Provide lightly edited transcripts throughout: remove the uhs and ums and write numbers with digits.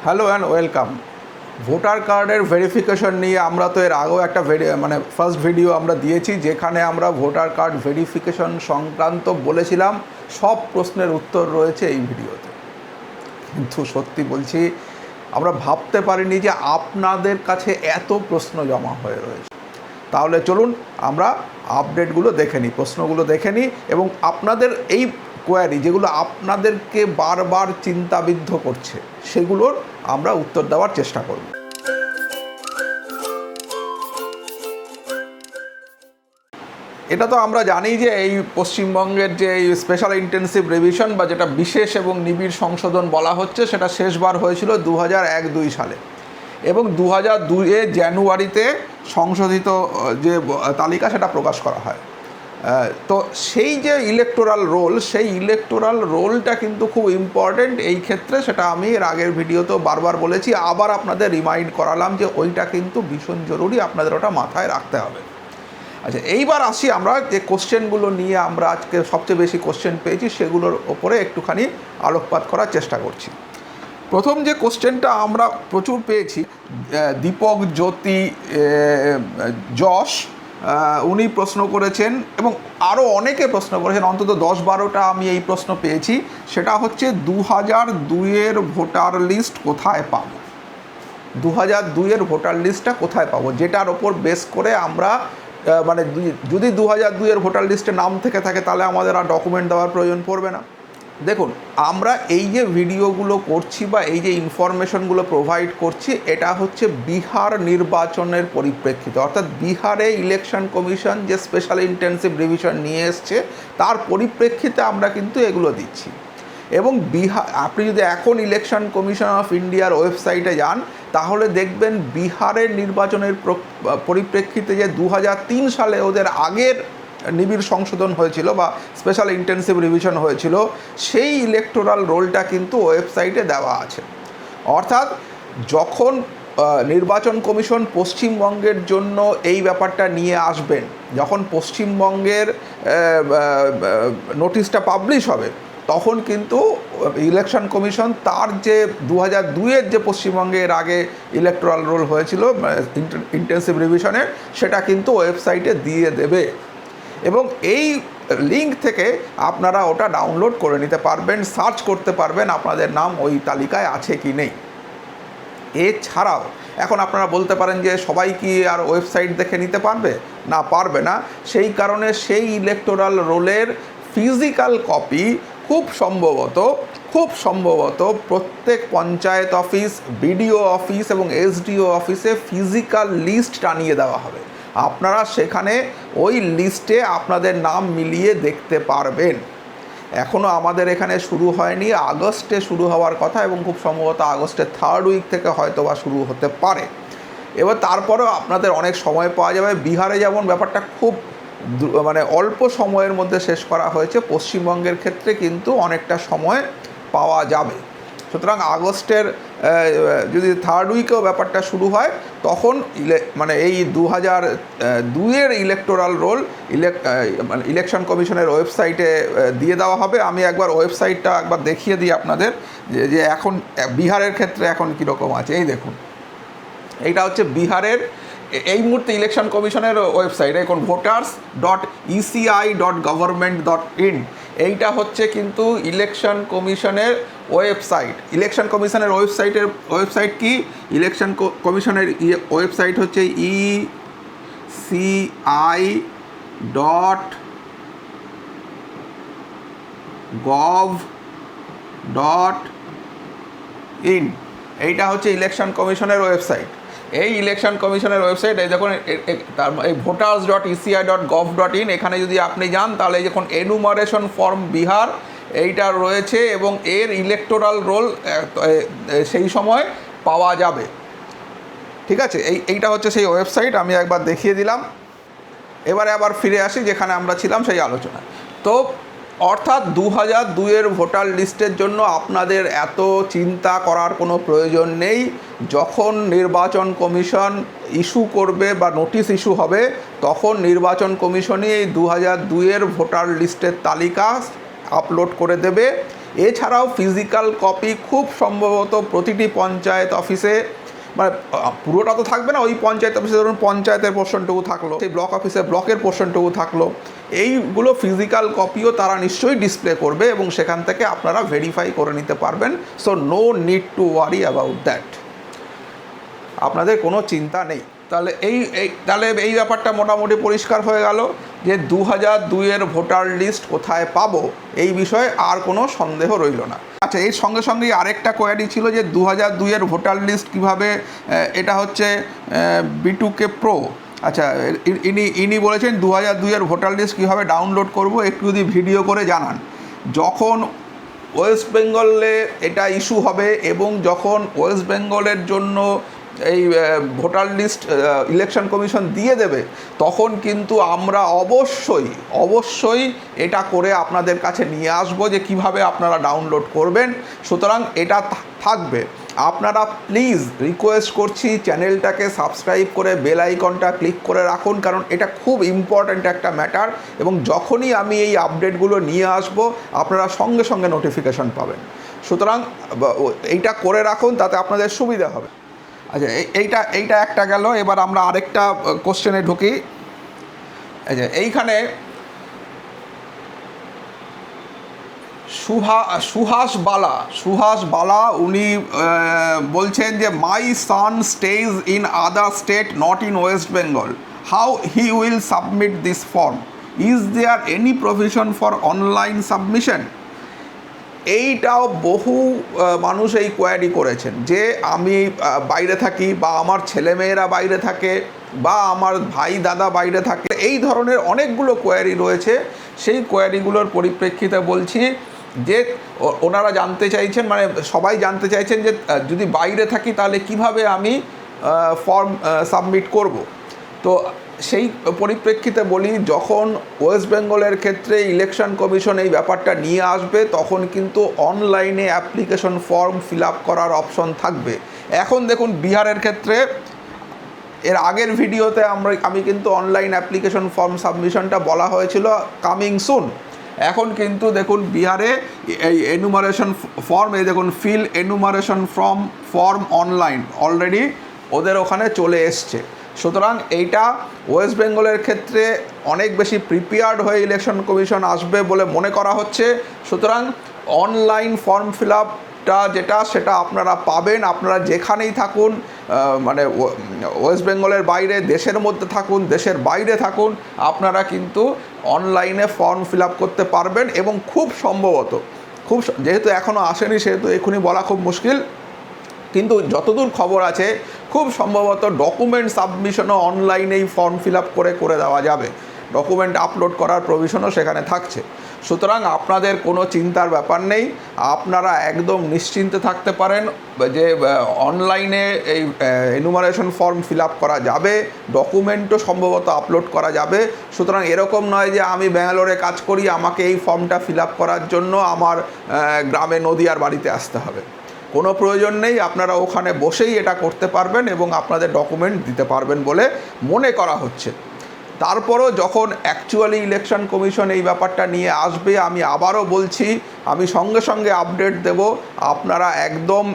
Hello and welcome. Voter কার্ডের verification নিয়ে আমরা তো এর আগেও একটা ফার্স্ট ভিডিও আমরা দিয়েছি, যেখানে আমরা ভোটার কার্ড ভেরিফিকেশন সংক্রান্ত বলেছিলাম সব প্রশ্নের উত্তর রয়েছে এই ভিডিওতে। কিন্তু সত্যি বলছি, আমরা ভাবতে পারিনি যে আপনাদের কাছে এত প্রশ্ন জমা হয়ে রয়েছে। তাহলে চলুন আমরা আপডেটগুলো দেখে নিই, প্রশ্নগুলো দেখে নিই এবং আপনাদের এই কোয়ারি যেগুলো আপনাদেরকে বারবার চিন্তাবিদ্ধ করছে সেগুলোর আমরা উত্তর দেওয়ার চেষ্টা করব। এটা তো আমরা জানি যে এই পশ্চিমবঙ্গের যে এই স্পেশাল ইন্টেন্সিভ রিভিশন বা যেটা বিশেষ এবং নিবিড় সংশোধন বলা হচ্ছে, সেটা শেষবার হয়েছিল 2001-2 সালে এবং 2002 জানুয়ারিতে সংশোধিত যে তালিকা সেটা প্রকাশ করা হয়। তো সেই যে ইলেকটোরাল রোল, সেই ইলেকটোরাল রোলটা কিন্তু খুব ইম্পর্টেন্ট এই ক্ষেত্রে। সেটা আমি এর আগের ভিডিওতেও বারবার বলেছি, আবার আপনাদের রিমাইন্ড করালাম যে ওইটা কিন্তু ভীষণ জরুরি, আপনাদের ওটা মাথায় রাখতে হবে। আচ্ছা, এইবার আসি আমরা যে কোশ্চেনগুলো নিয়ে আমরা আজকে সবচেয়ে বেশি কোশ্চেন পেয়েছি সেগুলোর ওপরে একটুখানি আলোকপাত করার চেষ্টা করছি। প্রথম যে কোশ্চেনটা আমরা প্রচুর পেয়েছি, দীপক জ্যোতি যশ উনি প্রশ্ন করেছেন এবং আরও অনেকে প্রশ্ন করেছেন, অন্তত 10-12টা আমি এই প্রশ্ন পেয়েছি। সেটা হচ্ছে 2002-এর ভোটার লিস্ট কোথায় পাবো, 2002-এর ভোটার লিস্টটা কোথায় পাবো, যেটার ওপর বেস করে আমরা যদি 2002-এর ভোটার লিস্টে নাম থেকে থাকে তাহলে আমাদের আর ডকুমেন্ট দেওয়ার প্রয়োজন পড়বে না। দেখুন, আমরা এই যে ভিডিওগুলো করছি বা এই যে ইনফরমেশনগুলো প্রোভাইড করছি, এটা হচ্ছে বিহার নির্বাচনের পরিপ্রেক্ষিতে, অর্থাৎ বিহারে ইলেকশন কমিশন যে স্পেশাল ইন্টেন্সিভ রিভিশন নিয়ে এসছে তার পরিপ্রেক্ষিতে আমরা কিন্তু এগুলো দিচ্ছি। এবং আপনি যদি এখন ইলেকশন কমিশন অফ ইন্ডিয়ার ওয়েবসাইটে যান তাহলে দেখবেন বিহারের নির্বাচনের পরিপ্রেক্ষিতে যে 2003 সালে ওদের আগের নিবিড় সংশোধন হয়েছিল বা স্পেশাল ইন্টেন্সিভ রিভিশন হয়েছিল, সেই ইলেকটোরাল রোলটা কিন্তু ওয়েবসাইটে দেওয়া আছে। অর্থাৎ যখন নির্বাচন কমিশন পশ্চিমবঙ্গের জন্য এই ব্যাপারটা নিয়ে আসবেন, যখন পশ্চিমবঙ্গের নোটিশটা পাবলিশ হবে, তখন কিন্তু ইলেকশন কমিশন তার যে 2002-এর যে পশ্চিমবঙ্গের আগে ইলেকটোরাল রোল হয়েছিল ইন্টেন্সিভ রিভিশনের, সেটা কিন্তু ওয়েবসাইটে দিয়ে দেবে এবং এই লিঙ্ক থেকে আপনারা ওটা ডাউনলোড করে নিতে পারবেন, সার্চ করতে পারবেন আপনাদের নাম ওই তালিকায় আছে কি নেই। এছাড়াও এখন আপনারা বলতে পারেন যে সবাই কি আর ওয়েবসাইট দেখে নিতে পারবে? না, পারবে না। সেই কারণে সেই ইলেকটোরাল রোলের ফিজিক্যাল কপি খুব সম্ভবত প্রত্যেক পঞ্চায়েত অফিস, বিডিও অফিস এবং এসডিও অফিসে ফিজিক্যাল লিস্ট টানিয়ে দেওয়া হবে। আপনারা সেখানে ওই লিস্টে আপনাদের নাম মিলিয়ে দেখতে পারবেন। এখনও আমাদের এখানে শুরু হয়নি, আগস্টে শুরু হওয়ার কথা এবং খুব সম্ভবত আগস্টের 3rd উইক থেকে হয়তো বা শুরু হতে পারে। এবার তারপরেও আপনাদের অনেক সময় পাওয়া যাবে। বিহারে যেমন ব্যাপারটা খুব অল্প সময়ের মধ্যে শেষ করা হয়েছে, পশ্চিমবঙ্গের ক্ষেত্রে কিন্তু অনেকটা সময় পাওয়া যাবে। সুতরাং আগস্টের যদি 3rd উইকেও ব্যাপারটা শুরু হয়, তখন এই 2002-এর ইলেকটোরাল রোল ইলেকশন কমিশনের ওয়েবসাইটে দিয়ে দেওয়া হবে। আমি একবার ওয়েবসাইটটা একবার দেখিয়ে দিই আপনাদের যে এখন বিহারের ক্ষেত্রে এখন কীরকম আছে। এই দেখুন, এইটা হচ্ছে বিহারের এই মুহূর্তে ইলেকশন কমিশনের ওয়েবসাইট। এখন voters.eci.government.in এইটা হচ্ছে কিন্তু ইলেকশন কমিশনের ওয়েবসাইট। ইলেকশন কমিশনের ওয়েবসাইট কি? ইলেকশন কমিশনের ওয়েবসাইট হচ্ছে eci.gov.in। এইটা হচ্ছে ইলেকশন কমিশনের ওয়েবসাইট। এই ইলেকশন কমিশনের ওয়েবসাইট, এই দেখুন, এই voters.eci.gov.in, এখানে যদি আপনি যান তাহলে যখন এনুমারেশন ফর্ম বিহার এইটা রয়েছে এবং এর ইলেকটোরাল রোল সেই সময় পাওয়া যাবে। ঠিক আছে, এইটা হচ্ছে সেই ওয়েবসাইট, আমি একবার দেখিয়ে দিলাম। এবারে আবার ফিরে আসি যেখানে আমরা ছিলাম সেই আলোচনা। তো অর্থাৎ 2002-এর ভোটার লিস্টের জন্য আপনাদের এত চিন্তা করার কোনো প্রয়োজন নেই। যখন নির্বাচন কমিশন ইস্যু করবে বা নোটিশ ইস্যু হবে, তখন নির্বাচন কমিশনই এই 2002-এর ভোটার লিস্টের তালিকা আপলোড করে দেবে এছাড়াও ফিজিক্যাল কপি খুব সম্ভবত প্রতিটি পঞ্চায়েত অফিসে, মানে পুরোটা তো থাকবে না, ওই পঞ্চায়েত অফিসে ধরুন পঞ্চায়েতের পোর্শনটুকু থাকলো, সেই ব্লক অফিসে ব্লকের পোর্শনটুকু থাকলো, এইগুলো ফিজিক্যাল কপিও তারা নিশ্চয়ই ডিসপ্লে করবে এবং সেখান থেকে আপনারা ভেরিফাই করে নিতে পারবেন। So no need to worry about that, আপনাদের কোনো চিন্তা নেই। তাহলে এই ব্যাপারটা মোটামুটি পরিষ্কার হয়ে গেল যে 2002-এর ভোটার লিস্ট কোথায় পাবো, এই বিষয়ে আর কোনো সন্দেহ রইল না। আচ্ছা, এর সঙ্গে সঙ্গেই আরেকটা কোয়ারি ছিল যে 2002-এর ভোটার লিস্ট কিভাবে, এটা হচ্ছে B2K Pro। আচ্ছা, ইনি বলেছেন 2002-এর ভোটার লিস্ট কীভাবে ডাউনলোড করব, একটু যদি ভিডিও করে জানান। যখন ওয়েস্ট বেঙ্গলে এটা ইস্যু হবে এবং যখন ওয়েস্ট বেঙ্গলের জন্য এই ভোটার লিস্ট ইলেকশন কমিশন দিয়ে দেবে, তখন কিন্তু আমরা অবশ্যই এটা করে আপনাদের কাছে নিয়ে আসবো যে কিভাবে আপনারা ডাউনলোড করবেন। সুতরাং এটা থাকবে। আপনারা প্লিজ রিকোয়েস্ট করছি চ্যানেলটাকে সাবস্ক্রাইব করে বেল আইকনটা ক্লিক করে রাখুন, কারণ এটা খুব ইম্পর্ট্যান্ট একটা ম্যাটার এবং যখনই আমি এই আপডেটগুলো নিয়ে আসব আপনারা সঙ্গে সঙ্গে নোটিফিকেশন পাবেন। সুতরাং এইটা করে রাখুন, তাতে আপনাদের সুবিধা হবে। আচ্ছা, এইটা একটা গেল। এবার আমরা আরেকটা কোশ্চেনে ঢুকি। আচ্ছা, এইখানে সুহাস বালা উনি বলছেন যে my son stays in other state not in West Bengal, how he will submit this form, is there any provision for online submission? এইটাও বহু মানুষ এই কোয়ারি করেছেন যে আমি বাইরে থাকি বা আমার ছেলেমেয়েরা বাইরে থাকে বা আমার ভাই দাদা বাইরে থাকে, এই ধরনের অনেকগুলো কোয়ারি রয়েছে। সেই কোয়ারিগুলোর পরিপ্রেক্ষিতে বলছি যে ওনারা জানতে চাইছেন, মানে সবাই জানতে চাইছেন যে যদি বাইরে থাকি তাহলে কিভাবে আমি ফর্ম সাবমিট করব। তো সেই পরিপ্রেক্ষিতে বলি, যখন ওয়েস্ট বেঙ্গলের ক্ষেত্রে ইলেকশন কমিশন এই ব্যাপারটা নিয়ে আসবে তখন কিন্তু অনলাইনে অ্যাপ্লিকেশন ফর্ম ফিল আপ করার অপশন থাকবে। এখন দেখুন বিহারের ক্ষেত্রে এর আগের ভিডিওতে আমি কিন্তু অনলাইন অ্যাপ্লিকেশন ফর্ম সাবমিশনটা বলা হয়েছিল কামিং সুন। এখন কিন্তু দেখুন বিহারে এই এনুমারেশন ফর্ম, এই দেখুন feel enumeration form online already ওদের ওখানে চলে এসছে। সুতরাং এইটা ওয়েস্ট বেঙ্গলের ক্ষেত্রে অনেক বেশি প্রিপেয়ার্ড হয়ে ইলেকশন কমিশন আসবে বলে মনে করা হচ্ছে। সুতরাং অনলাইন ফর্ম ফিল আপটা সেটা আপনারা পাবেন, আপনারা যেখানেই থাকুন, মানে ওয়েস্ট বেঙ্গলের বাইরে, দেশের মধ্যে থাকুন, দেশের বাইরে থাকুন, আপনারা কিন্তু অনলাইনে ফর্ম ফিল আপ করতে পারবেন। এবং খুব সম্ভবত যেহেতু এখনও আসেনি সেহেতু এখনই বলা খুব মুশকিল, কিন্তু যতদূর খবর আছে খুব সম্ভবত ডকুমেন্ট সাবমিশনও অনলাইনেই ফর্ম ফিল আপ করে দেওয়া যাবে, ডকুমেন্ট আপলোড করার প্রভিশনও সেখানে থাকছে। সুতরাং আপনাদের কোনো চিন্তার ব্যাপার নেই, আপনারা একদম নিশ্চিন্তে থাকতে পারেন যে অনলাইনে এই এনুমারেশন ফর্ম ফিল আপ করা যাবে, ডকুমেন্টও সম্ভবত আপলোড করা যাবে। সুতরাং এরকম নয় যে আমি ব্যাঙ্গালোরে কাজ করি, আমাকে এই ফর্মটা ফিল আপ করার জন্য আমার গ্রামে নদীয়ার বাড়িতে আসতে হবে, কোনো প্রয়োজন নেই। আপনারা ওখানে বসেই এটা করতে পারবেন এবং আপনাদের ডকুমেন্ট দিতে পারবেন বলে মনে করা হচ্ছে। তারপরও যখন অ্যাকচুয়ালি ইলেকশন কমিশন এই ব্যাপারটা নিয়ে আসবে, আমি আবারও বলছি, আমি সঙ্গে সঙ্গে আপডেট দেব। আপনারা একদম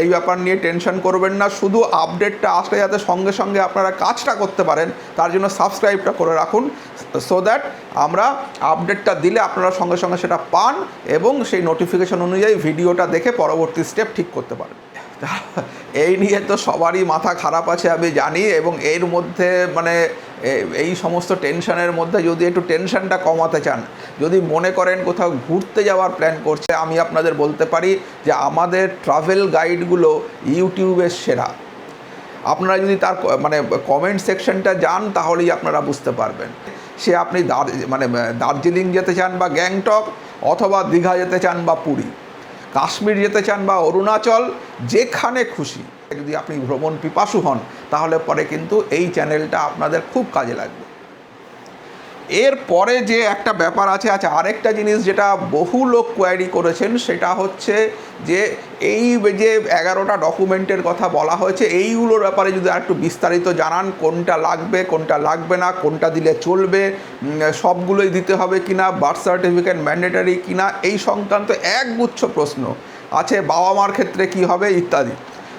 এই ব্যাপার নিয়ে টেনশন করবেন না, শুধু আপডেটটা আসলে যাতে সঙ্গে সঙ্গে আপনারা কাজটা করতে পারেন তার জন্য সাবস্ক্রাইবটা করে রাখুন, সো দ্যাট আমরা আপডেটটা দিলে আপনারা সঙ্গে সঙ্গে সেটা পান এবং সেই নোটিফিকেশন অনুযায়ী ভিডিওটা দেখে পরবর্তী স্টেপ ঠিক করতে পারেন। এই নিয়ে তো সবারই মাথা খারাপ আছে আমি জানি, এবং এর মধ্যে মানে এই সমস্ত টেনশনের মধ্যে যদি একটু টেনশনটা কমাতে চান, যদি মনে করেন কোথাও ঘুরতে যাওয়ার প্ল্যান করছে, আমি আপনাদের বলতে পারি যে আমাদের ট্রাভেল গাইডগুলো ইউটিউবের সেরা। আপনারা যদি তার মানে কমেন্ট সেকশনটা যান তাহলেই আপনারা বুঝতে পারবেন। সে আপনি দার্জিলিং যেতে চান বা গ্যাংটক, অথবা দীঘা যেতে চান বা পুরী, কাশ্মীর যেতে চান বা অরুণাচল, যেখানে খুশি যদি আপনি ভ্রমণ পিপাসু হন তাহলে পরে কিন্তু এই চ্যানেলটা আপনাদের খুব কাজে লাগবে। এর পরে যে একটা ব্যাপার আছে, আরেকটা জিনিস যেটা বহু লোক কোয়ারি করেছেন, সেটা হচ্ছে যে এই যে 11টা ডকুমেন্টের কথা বলা হয়েছে, এইগুলোর ব্যাপারে যদি আর একটু বিস্তারিত জানান, কোনটা লাগবে কোনটা লাগবে না, কোনটা দিলে চলবে, সবগুলোই দিতে হবে কিনা, বার্থ সার্টিফিকেট ম্যান্ডেটারি কিনা, এই সংক্রান্ত একগুচ্ছ প্রশ্ন আছে, বাবা মার ক্ষেত্রে কি হবে ইত্যাদি।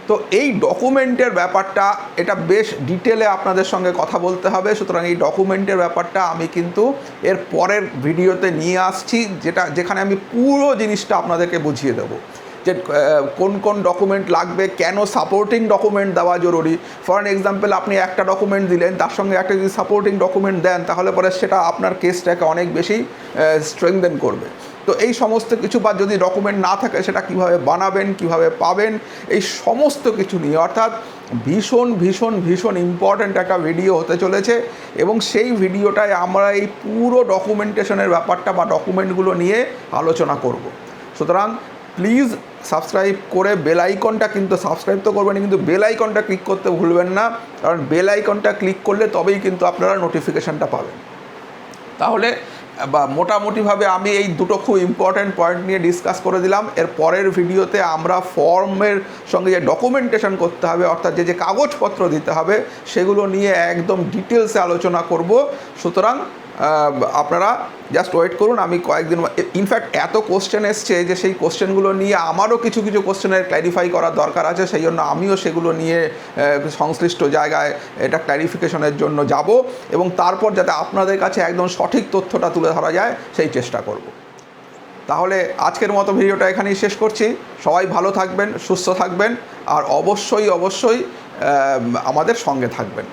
তো এই ডকুমেন্টের ব্যাপারটা এটা বেশ ডিটেলে আপনাদের সঙ্গে কথা বলতে হবে। সুতরাং এই ডকুমেন্টের ব্যাপারটা আমি কিন্তু এর পরের ভিডিওতে নিয়ে আসছি, যেখানে আমি পুরো জিনিসটা আপনাদেরকে বুঝিয়ে দেবো যে কোন কোন ডকুমেন্ট লাগবে, কেন সাপোর্টিং ডকুমেন্ট দেওয়া জরুরি। ফর অ্যান এক্সাম্পল, আপনি একটা ডকুমেন্ট দিলেন, তার সঙ্গে একটা যদি সাপোর্টিং ডকুমেন্ট দেন, তাহলে পরে সেটা আপনার কেসটাকে অনেক বেশি স্ট্রেংথেন করবে। তো এই সমস্ত কিছু, বা যদি ডকুমেন্ট না থাকে সেটা কিভাবে বানাবেন, কিভাবে পাবেন, এই সমস্ত কিছু নিয়ে, অর্থাৎ ভীষণ ভীষণ ভীষণ ইম্পর্ট্যান্ট একটা ভিডিও হতে চলেছে। এবং সেই ভিডিওটায় আমরা এই পুরো ডকুমেন্টেশনের ব্যাপারটা বা ডকুমেন্টগুলো নিয়ে আলোচনা করব। সুতরাং প্লিজ সাবস্ক্রাইব করে বেল আইকনটা, কিন্তু সাবস্ক্রাইব তো করবেন, কিন্তু বেল আইকনটা ক্লিক করতে ভুলবেন না, কারণ বেল আইকনটা ক্লিক করলে তবেই কিন্তু আপনারা নোটিফিকেশানটা পাবেন। তাহলে বা মোটামুটিভাবে আমি এই দুটো খুব ইম্পর্ট্যান্ট পয়েন্ট নিয়ে ডিসকাস করে দিলাম। এর পরের ভিডিওতে আমরা ফর্মের সঙ্গে যে ডকুমেন্টেশন করতে হবে, অর্থাৎ যে কাগজপত্র দিতে হবে, সেগুলো নিয়ে একদম ডিটেলসে আলোচনা করব। সুতরাং আপনারা জাস্ট ওয়েট করুন, আমি কয়েকদিন, ইনফ্যাক্ট এত কোশ্চেন এসছে যে সেই কোশ্চেনগুলো নিয়ে আমারও কিছু কিছু কোশ্চেনের ক্ল্যারিফাই করার দরকার আছে, সেই জন্য আমিও সেগুলো নিয়ে সংশ্লিষ্ট জায়গায় এটা ক্ল্যারিফিকেশনের জন্য যাব, এবং তারপর যাতে আপনাদের কাছে একদম সঠিক তথ্যটা তুলে ধরা যায় সেই চেষ্টা করব। তাহলে আজকের মতো ভিডিওটা এখানেই শেষ করছি। সবাই ভালো থাকবেন, সুস্থ থাকবেন, আর অবশ্যই অবশ্যই আমাদের সঙ্গে থাকবেন।